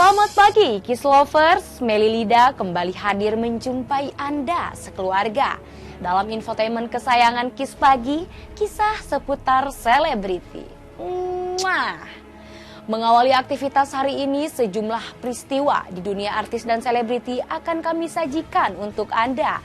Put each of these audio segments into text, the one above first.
Selamat pagi, Kiss Lovers. Meli Lida kembali hadir menjumpai Anda sekeluarga dalam infotainment kesayangan Kiss Pagi, kisah seputar selebriti. Mengawali aktivitas hari ini, sejumlah peristiwa di dunia artis dan selebriti akan kami sajikan untuk Anda.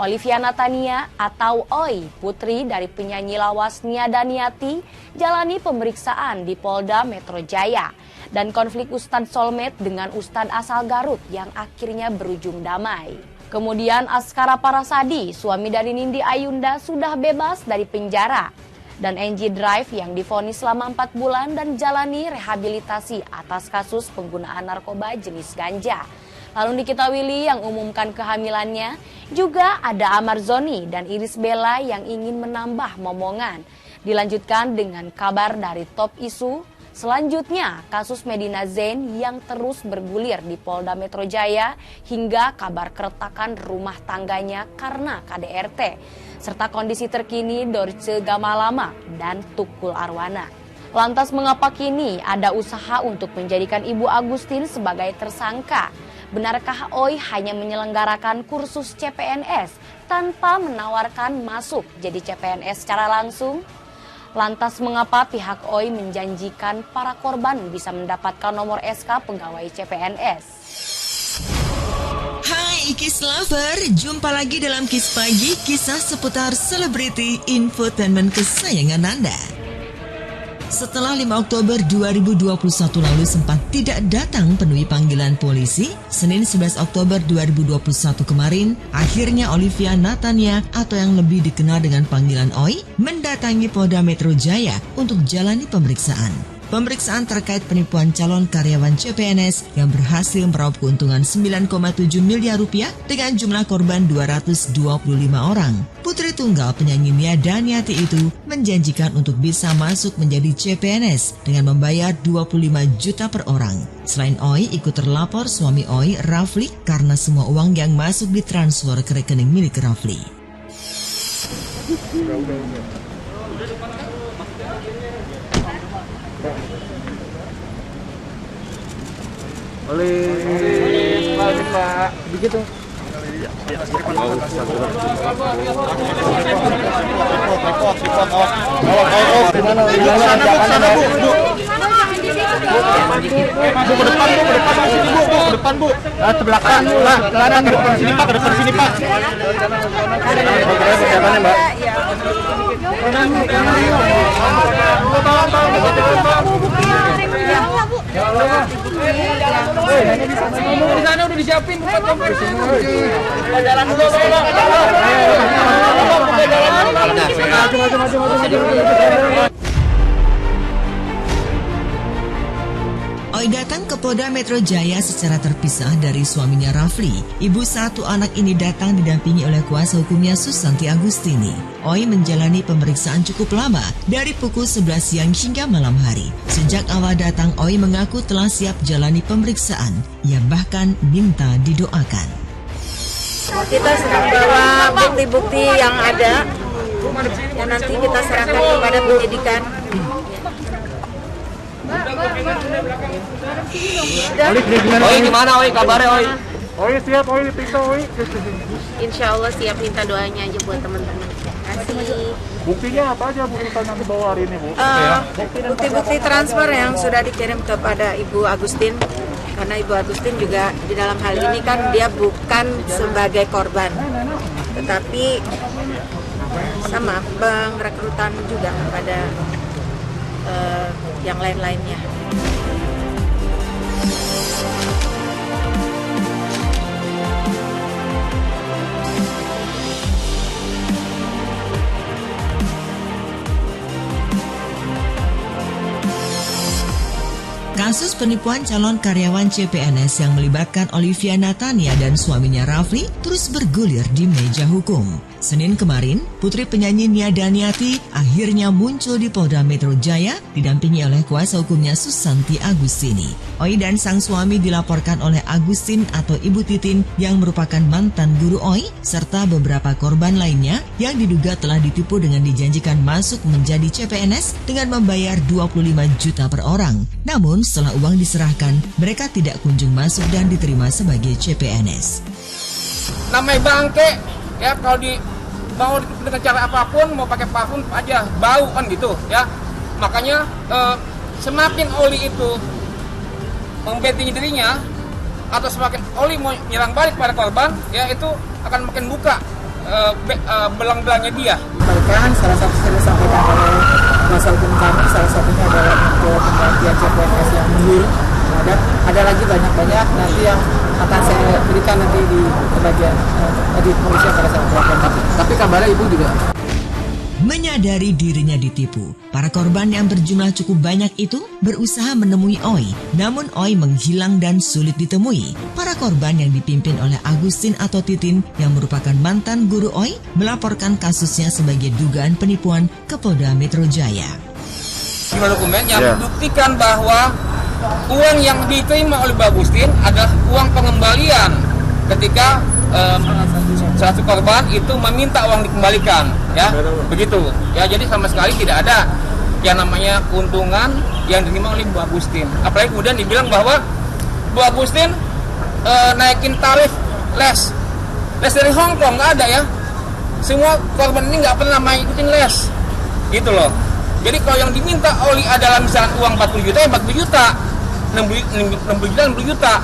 Olivia Natania atau Oi, putri dari penyanyi lawas Nia Daniati, jalani pemeriksaan di Polda Metro Jaya. Dan konflik Ustadz Soulmate dengan Ustadz asal Garut yang akhirnya berujung damai. Kemudian Askara Parasadi, suami dari Nindi Ayunda, sudah bebas dari penjara. Dan NG Drive yang divonis selama 4 bulan dan jalani rehabilitasi atas kasus penggunaan narkoba jenis ganja. Lalu Nikita Willy yang umumkan kehamilannya. Juga ada Amar Zoni dan Iris Bella yang ingin menambah momongan. Dilanjutkan dengan kabar dari Top Isu. Selanjutnya, kasus Medina Zain yang terus bergulir di Polda Metro Jaya hingga kabar keretakan rumah tangganya karena KDRT, serta kondisi terkini Dorce Gamalama dan Tukul Arwana. Lantas mengapa kini ada usaha untuk menjadikan Ibu Agustin sebagai tersangka? Benarkah Oi hanya menyelenggarakan kursus CPNS tanpa menawarkan masuk jadi CPNS secara langsung? Lantas mengapa pihak Oi menjanjikan para korban bisa mendapatkan nomor SK pegawai CPNS? Hai Kiss Lover, jumpa lagi dalam Kiss Pagi, kisah seputar selebriti infotainment kesayangan Anda. Setelah 5 Oktober 2021 lalu sempat tidak datang penuhi panggilan polisi, Senin 11 Oktober 2021 kemarin, akhirnya Olivia Natania atau yang lebih dikenal dengan panggilan Oi, mendatangi Polda Metro Jaya untuk jalani pemeriksaan. Pemeriksaan terkait penipuan calon karyawan CPNS yang berhasil meraup keuntungan 9,7 miliar rupiah dengan jumlah korban 225 orang. Putri tunggal penyanyi Nia Daniati itu menjanjikan untuk bisa masuk menjadi CPNS dengan membayar 25 juta per orang. Selain Oi, ikut terlapor suami Oi, Rafli, karena semua uang yang masuk ditransfer ke rekening milik Rafli. Oleh Pak, begitu. Bu. Ke belakang, lah, ke depan sini Pak, Pak. Mbak. Di sana udah disiapin buat kompres. Jalan dulu. Oi datang ke Polda Metro Jaya secara terpisah dari suaminya Rafli. Ibu satu anak ini datang didampingi oleh kuasa hukumnya Susanti Agustini. Oi menjalani pemeriksaan cukup lama, dari pukul 11 siang hingga malam hari. Sejak awal datang, Oi mengaku telah siap jalani pemeriksaan. Ia bahkan minta didoakan. Kita sedang bawa bukti-bukti yang ada, yang nanti kita serahkan kepada penyidikan. Oi gimana Oi, kabarnya Oi? Oi siap, Oi diperiksa Oi. Insya Allah siap, minta doanya aja buat teman-teman. Kasih. Buktinya apa aja Bu yang nanti bawa hari ini Bu? Bukti-bukti transfer yang sudah dikirim kepada Ibu Agustin. Karena Ibu Agustin juga di dalam hal ini kan dia bukan sebagai korban, tetapi sama pengrekrutan juga kepada yang lain-lainnya. Kasus penipuan calon karyawan CPNS yang melibatkan Olivia Natania dan suaminya Rafli terus bergulir di meja hukum. Senin kemarin, putri penyanyi Nia Daniati akhirnya muncul di Polda Metro Jaya didampingi oleh kuasa hukumnya Susanti Agustini. Oi dan sang suami dilaporkan oleh Agustin atau Ibu Titin yang merupakan mantan guru Oi serta beberapa korban lainnya yang diduga telah ditipu dengan dijanjikan masuk menjadi CPNS dengan membayar 25 juta per orang. Namun setelah uang diserahkan, mereka tidak kunjung masuk dan diterima sebagai CPNS. Namanya bangke, ya kalau mau dengan cara apapun, mau pakai parfum aja, bau kan gitu, ya. Makanya semakin oli itu membentengi dirinya, atau semakin oli mau nyerang balik pada korban, ya itu akan makin buka belang-belangnya dia. Bahkan salah satu yang disampaikan oleh kuasa hukum kami, salah satunya adalah untuk penggantian CPNS yang mundur. Ada lagi banyak nanti yang akan saya berikan nanti di bagian di polisi pada saat pelaporan. Tapi kabarnya ibu juga Menyadari dirinya ditipu, para korban yang berjumlah cukup banyak itu berusaha menemui Oi. Namun Oi menghilang dan sulit ditemui. Para korban yang dipimpin oleh Agustin atau Titin yang merupakan mantan guru Oi melaporkan kasusnya sebagai dugaan penipuan ke Polda Metro Jaya. Sejumlah dokumen yang membuktikan bahwa uang yang diterima oleh Agustin adalah uang pengembalian ketika salah satu korban itu meminta uang dikembalikan, ya begitu ya. Jadi sama sekali tidak ada yang namanya keuntungan yang diterima oleh Bu Agustin. Apalagi kemudian dibilang bahwa Bu Agustin naikin tarif les dari Hong Kong, nggak ada ya. Semua korban ini nggak pernah ikutin les, gitu loh. Jadi kalau yang diminta oli adalah misalnya uang 40 juta, ya 40 juta, 60 juta.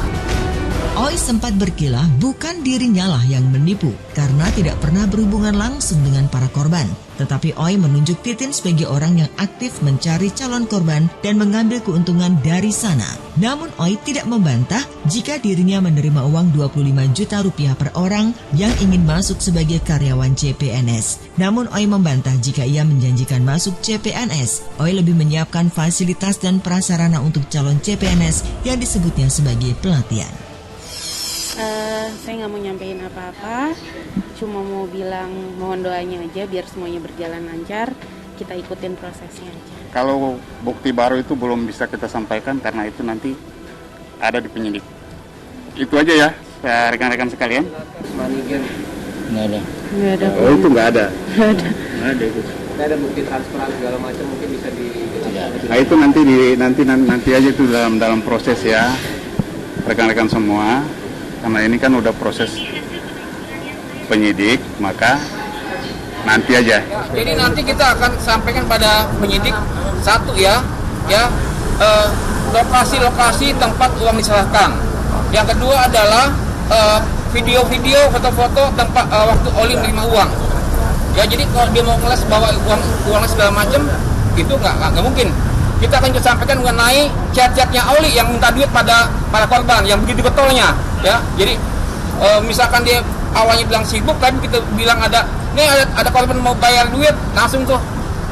Oi sempat berkilah bukan dirinya lah yang menipu karena tidak pernah berhubungan langsung dengan para korban. Tetapi Oi menunjuk Titin sebagai orang yang aktif mencari calon korban dan mengambil keuntungan dari sana. Namun Oi tidak membantah jika dirinya menerima uang 25 juta rupiah per orang yang ingin masuk sebagai karyawan CPNS. Namun Oi membantah jika ia menjanjikan masuk CPNS. Oi lebih menyiapkan fasilitas dan prasarana untuk calon CPNS yang disebutnya sebagai pelatihan. Saya nggak mau nyampein apa-apa, cuma mau bilang mohon doanya aja biar semuanya berjalan lancar, kita ikutin prosesnya aja. Kalau bukti baru itu belum bisa kita sampaikan karena itu nanti ada di penyidik. Itu aja ya, rekan-rekan sekalian. Nggak ada. Nggak ada. Oh itu nggak ada. Nggak ada. Nggak ada itu. Nggak ada bukti transparan segala macam, mungkin bisa dijelaskan. Nah itu nanti aja itu dalam proses ya, rekan-rekan semua. Karena ini kan udah proses penyidik, maka nanti aja. Jadi nanti kita akan sampaikan pada penyidik satu lokasi-lokasi tempat uang diserahkan. Yang kedua adalah video-video, foto-foto tempat waktu Oli menerima uang. Ya jadi kalau dia mau ngeles bawa uangnya segala macam itu nggak mungkin. Kita akan sampaikan mengenai chat-chatnya Oli yang minta duit pada para korban yang begitu betulnya, ya. Jadi misalkan dia awalnya bilang sibuk, tapi kita bilang ada korban mau bayar duit, langsung tuh,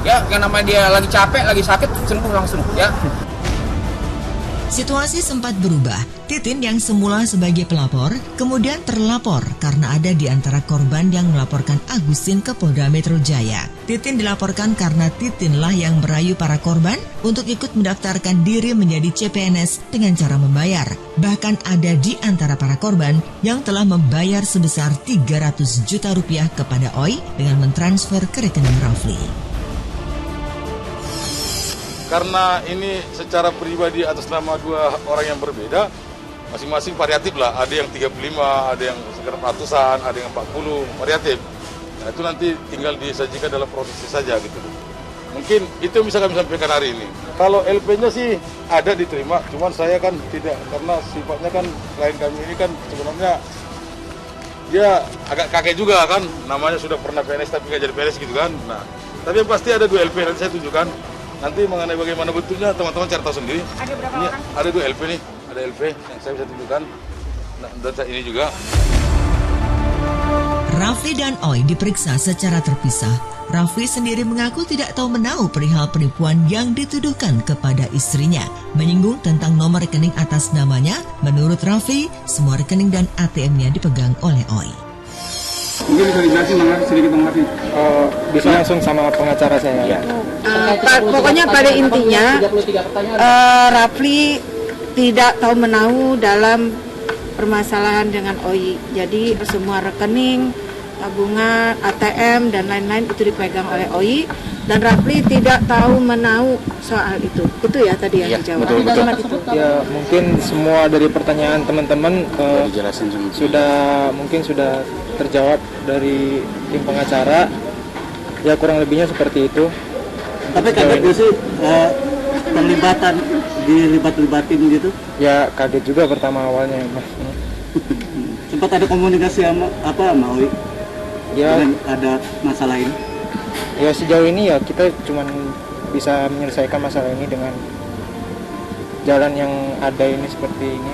ya. Yang namanya dia lagi capek, lagi sakit, sembuh langsung, ya. Situasi sempat berubah. Titin yang semula sebagai pelapor, kemudian terlapor karena ada di antara korban yang melaporkan Agustin ke Polda Metro Jaya. Titin dilaporkan karena Titinlah yang merayu para korban untuk ikut mendaftarkan diri menjadi CPNS dengan cara membayar. Bahkan ada di antara para korban yang telah membayar sebesar 300 juta rupiah kepada Oi dengan mentransfer ke rekening Rafli. Karena ini secara pribadi atas nama dua orang yang berbeda, masing-masing variatif lah. Ada yang 35, ada yang sekitar ratusan, ada yang 40, variatif. Nah, itu nanti tinggal disajikan dalam proses saja gitu. Mungkin itu yang bisa kami sampaikan hari ini. Kalau LP-nya sih ada diterima, cuman saya kan tidak, karena sifatnya kan klien kami ini kan sebenarnya dia agak kakek juga kan, namanya sudah pernah PNS tapi nggak jadi PNS gitu kan. Nah, tapi yang pasti ada 2 LP, nanti saya tunjukkan. Nanti mengenai bagaimana bentuknya teman-teman cari tahu sendiri. Ada berapa orang? Ada 2 LP nih, ada LP yang saya bisa tunjukkan. Nah, data ini juga. Rafli dan Oi diperiksa secara terpisah. Rafli sendiri mengaku tidak tahu menahu perihal penipuan yang dituduhkan kepada istrinya. Menyinggung tentang nomor rekening atas namanya, menurut Rafli, semua rekening dan ATM-nya dipegang oleh Oi. Mungkin bisa dijelasin sedikit mengerti. Bisa langsung sama pengacara saya. pokoknya pada intinya Rafli tidak tahu menahu dalam permasalahan dengan Oi. Jadi semua rekening, tabungan, ATM dan lain-lain itu dipegang oleh Oi. Dan Rafli tidak tahu menau soal itu. Itu ya tadi yang dijawab. betul. Itu. Ya mungkin semua dari pertanyaan teman-teman sudah terjawab dari tim pengacara. Ya kurang lebihnya seperti itu. Tapi kaget sih dilibatin gitu? Ya kaget juga pertama awalnya, Mas. Sempat ada komunikasi sama Oi? Ya Ada masalah ini? Ya sejauh ini ya kita cuma bisa menyelesaikan masalah ini dengan jalan yang ada ini seperti ini.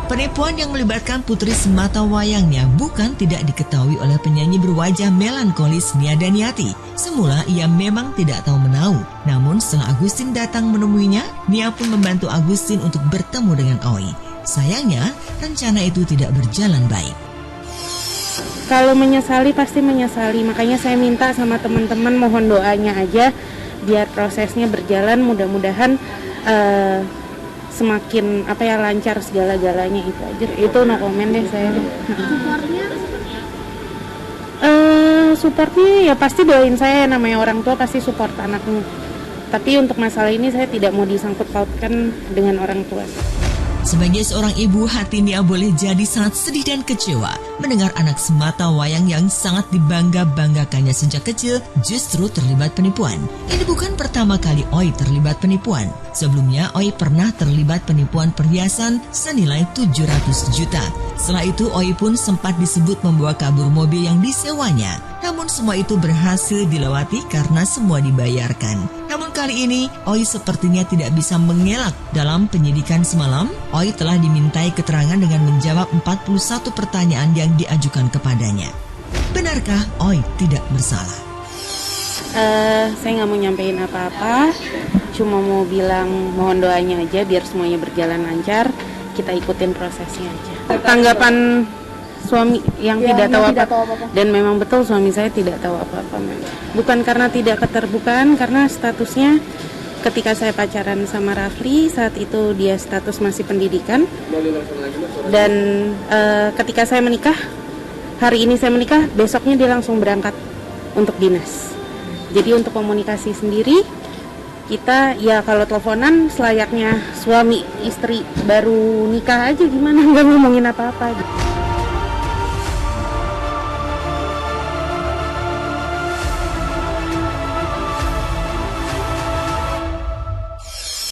Penipuan yang melibatkan putri semata wayangnya bukan tidak diketahui oleh penyanyi berwajah melankolis Nia Daniati. Semula ia memang tidak tahu menau, namun setelah Agustin datang menemuinya, Nia pun membantu Agustin untuk bertemu dengan Oi. Sayangnya, rencana itu tidak berjalan baik. Kalau menyesali pasti menyesali, makanya saya minta sama teman-teman mohon doanya aja biar prosesnya berjalan, mudah-mudahan semakin lancar segala-galanya itu aja. Itu no comment deh saya. Supportnya ya pasti doain saya, namanya orang tua pasti support anaknya. Tapi untuk masalah ini saya tidak mau disangkut pautkan dengan orang tua. Sebagai seorang ibu, hati Nia boleh jadi sangat sedih dan kecewa mendengar anak semata wayang yang sangat dibangga-banggakannya sejak kecil justru terlibat penipuan. Ini bukan pertama kali Oi terlibat penipuan. Sebelumnya, Oi pernah terlibat penipuan perhiasan senilai 700 juta. Setelah itu, Oi pun sempat disebut membawa kabur mobil yang disewanya. Namun semua itu berhasil dilewati karena semua dibayarkan. Namun kali ini, Oi sepertinya tidak bisa mengelak. Dalam penyidikan semalam, Oi telah dimintai keterangan dengan menjawab 41 pertanyaan yang diajukan kepadanya. Benarkah Oi tidak bersalah? Saya nggak mau nyampein apa-apa, cuma mau bilang mohon doanya aja biar semuanya berjalan lancar, kita ikutin prosesnya aja. Tanggapan suami yang tidak tahu apa-apa, dan memang betul suami saya tidak tahu apa-apa. Bukan karena tidak keterbukaan, karena statusnya ketika saya pacaran sama Rafli, saat itu dia status masih pendidikan. Dan ketika saya menikah, hari ini saya menikah, besoknya dia langsung berangkat untuk dinas. Jadi untuk komunikasi sendiri, kita ya kalau teleponan selayaknya suami istri baru nikah aja, gimana, nggak ngomongin apa-apa gitu.